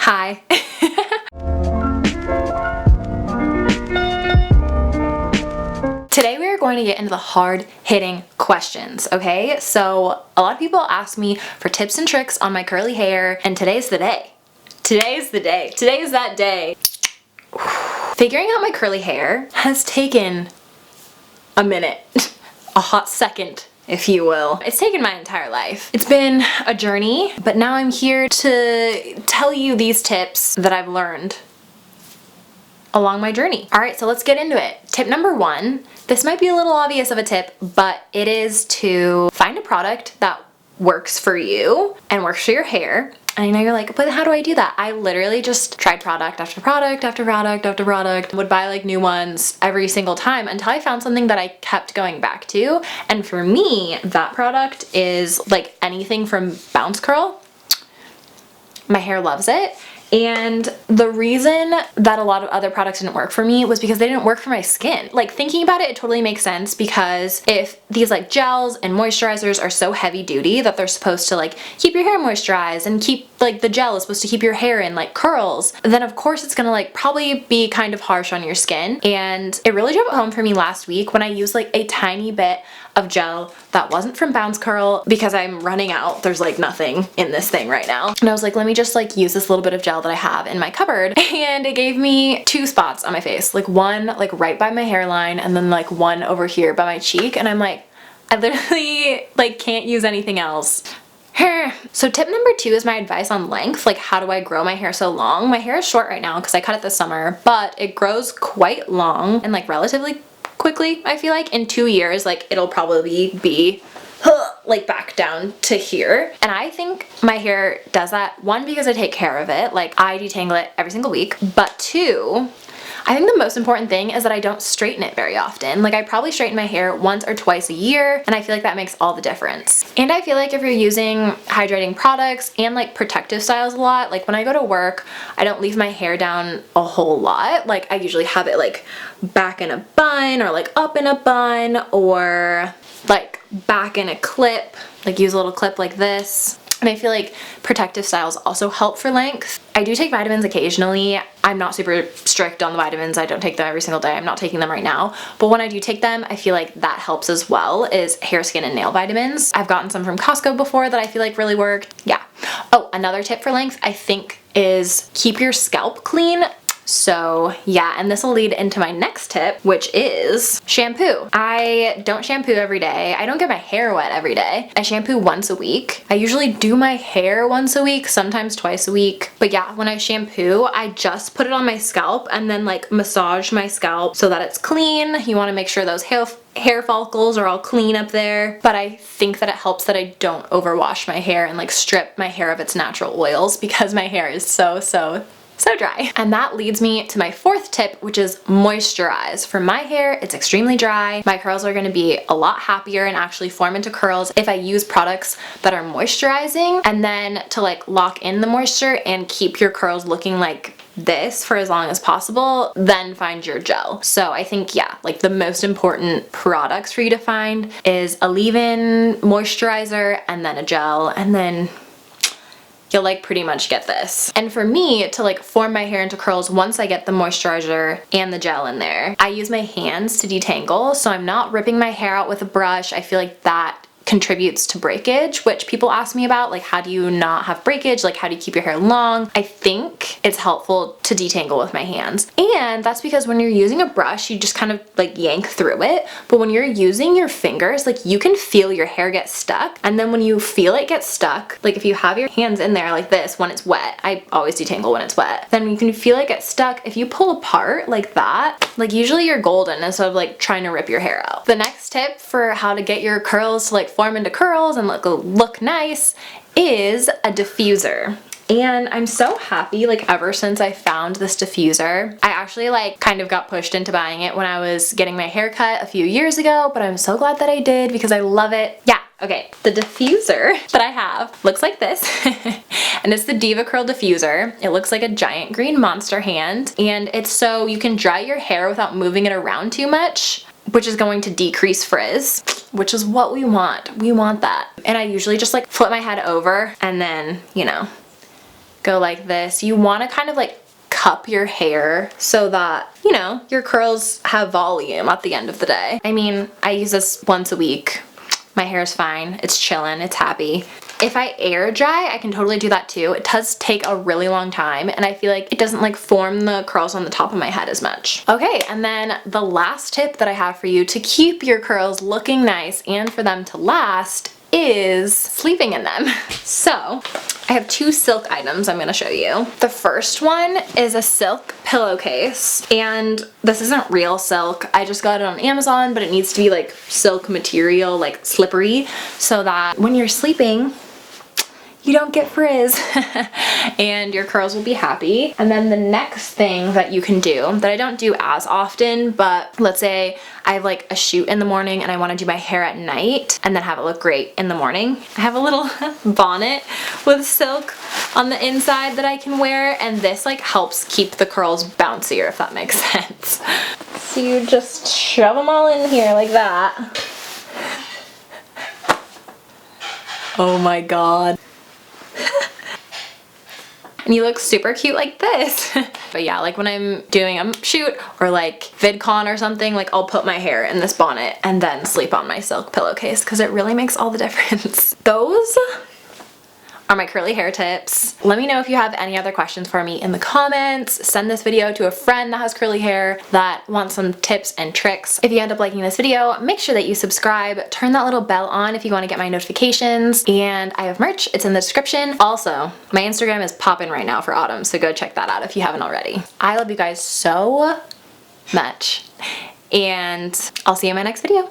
Hi. Today we are going to get into the hard-hitting questions, okay? So a lot of people ask me for tips and tricks on my curly hair, and today's the day. Today's the day. Today's that day. Figuring out my curly hair has taken a minute, a hot second, if you will. It's taken my entire life. It's been a journey, but now I'm here to tell you these tips that I've learned along my journey. All right, so let's get into it. Tip number one, this might be a little obvious of a tip, but it is to find a product that works for you and works for your hair. And I know you're like, but how do I do that? I literally just tried product after product after product after product, would buy like new ones every single time until I found something that I kept going back to. And for me, that product is like anything from Bounce Curl. My hair loves it. And the reason that a lot of other products didn't work for me was because they didn't work for my skin. Like, thinking about it, it totally makes sense, because if these like gels and moisturizers are so heavy duty that they're supposed to like keep your hair moisturized and keep like the gel is supposed to keep your hair in like curls, then of course it's gonna like probably be kind of harsh on your skin. And it really drove it home for me last week when I used like a tiny bit of gel that wasn't from Bounce Curl, because I'm running out. There's like nothing in this thing right now. And I was like, let me just like use this little bit of gel that I have in my cupboard. And it gave me 2 spots on my face. Like one like right by my hairline and then like one over here by my cheek. And I'm like, I literally like can't use anything else. So tip number 2 is my advice on length. Like, how do I grow my hair so long? My hair is short right now because I cut it this summer, but it grows quite long and like relatively quickly. I feel like in 2 years, like it'll probably be like back down to here. And I think my hair does that, 1, because I take care of it. Like, I detangle it every single week, but 2, I think the most important thing is that I don't straighten it very often. Like, I probably straighten my hair once or twice a year, and I feel like that makes all the difference. And I feel like if you're using hydrating products and like protective styles a lot, like when I go to work, I don't leave my hair down a whole lot. Like, I usually have it like back in a bun or like up in a bun or like back in a clip, like use a little clip like this. And I feel like protective styles also help for length. I do take vitamins occasionally. I'm not super strict on the vitamins. I don't take them every single day. I'm not taking them right now. But when I do take them, I feel like that helps as well, is hair, skin, and nail vitamins. I've gotten some from Costco before that I feel like really worked. Yeah. Oh, another tip for length, I think, is keep your scalp clean. So yeah, and this will lead into my next tip, which is shampoo. I don't shampoo every day. I don't get my hair wet every day. I shampoo once a week. I usually do my hair once a week, sometimes twice a week. But yeah, when I shampoo, I just put it on my scalp and then like massage my scalp so that it's clean. You want to make sure those hair follicles are all clean up there. But I think that it helps that I don't overwash my hair and like strip my hair of its natural oils, because my hair is so dry. And that leads me to my 4th tip, which is moisturize. For my hair, it's extremely dry. My curls are gonna be a lot happier and actually form into curls if I use products that are moisturizing. And then to like lock in the moisture and keep your curls looking like this for as long as possible, then find your gel. So I think, yeah, like the most important products for you to find is a leave-in moisturizer and then a gel, and then you'll like pretty much get this. And for me to like form my hair into curls, once I get the moisturizer and the gel in there, I use my hands to detangle, so I'm not ripping my hair out with a brush. I feel like that contributes to breakage, which people ask me about, like, how do you not have breakage? Like, how do you keep your hair long? I think it's helpful to detangle with my hands. And that's because when you're using a brush, you just kind of like yank through it. But when you're using your fingers, like you can feel your hair get stuck. And then when you feel it get stuck, like if you have your hands in there like this when it's wet, I always detangle when it's wet, then you can feel it get stuck. If you pull apart like that, like usually you're golden instead of like trying to rip your hair out. The next tip for how to get your curls to like form into curls and look nice is a diffuser. And I'm so happy, like ever since I found this diffuser. I actually like kind of got pushed into buying it when I was getting my hair cut a few years ago, but I'm so glad that I did because I love it. Yeah, okay, the diffuser that I have looks like this. And it's the Diva Curl diffuser. It looks like a giant green monster hand, and it's so you can dry your hair without moving it around too much, which is going to decrease frizz, which is what we want. We want that. And I usually just like flip my head over and then, you know, go like this. You want to kind of like cup your hair so that, you know, your curls have volume at the end of the day. I mean, I use this once a week. My hair's fine. It's chilling. It's happy. If I air dry, I can totally do that too. It does take a really long time, and I feel like it doesn't like form the curls on the top of my head as much. Okay, and then the last tip that I have for you to keep your curls looking nice and for them to last is sleeping in them. So I have 2 silk items I'm gonna show you. The first one is a silk pillowcase, and this isn't real silk. I just got it on Amazon, but it needs to be like silk material, like slippery, so that when you're sleeping, you don't get frizz and your curls will be happy. And then the next thing that you can do that I don't do as often, but let's say I have like a shoot in the morning and I want to do my hair at night and then have it look great in the morning. I have a little bonnet with silk on the inside that I can wear, and this like helps keep the curls bouncier, if that makes sense. So you just shove them all in here like that. Oh my god. And you look super cute like this. But yeah, like when I'm doing a shoot or like VidCon or something, like I'll put my hair in this bonnet and then sleep on my silk pillowcase because it really makes all the difference. Those are my curly hair tips. Let me know if you have any other questions for me in the comments. Send this video to a friend that has curly hair that wants some tips and tricks. If you end up liking this video, make sure that you subscribe, turn that little bell on if you want to get my notifications, and I have merch, it's in the description. Also, my Instagram is popping right now for autumn, so go check that out if you haven't already. I love you guys so much, and I'll see you in my next video.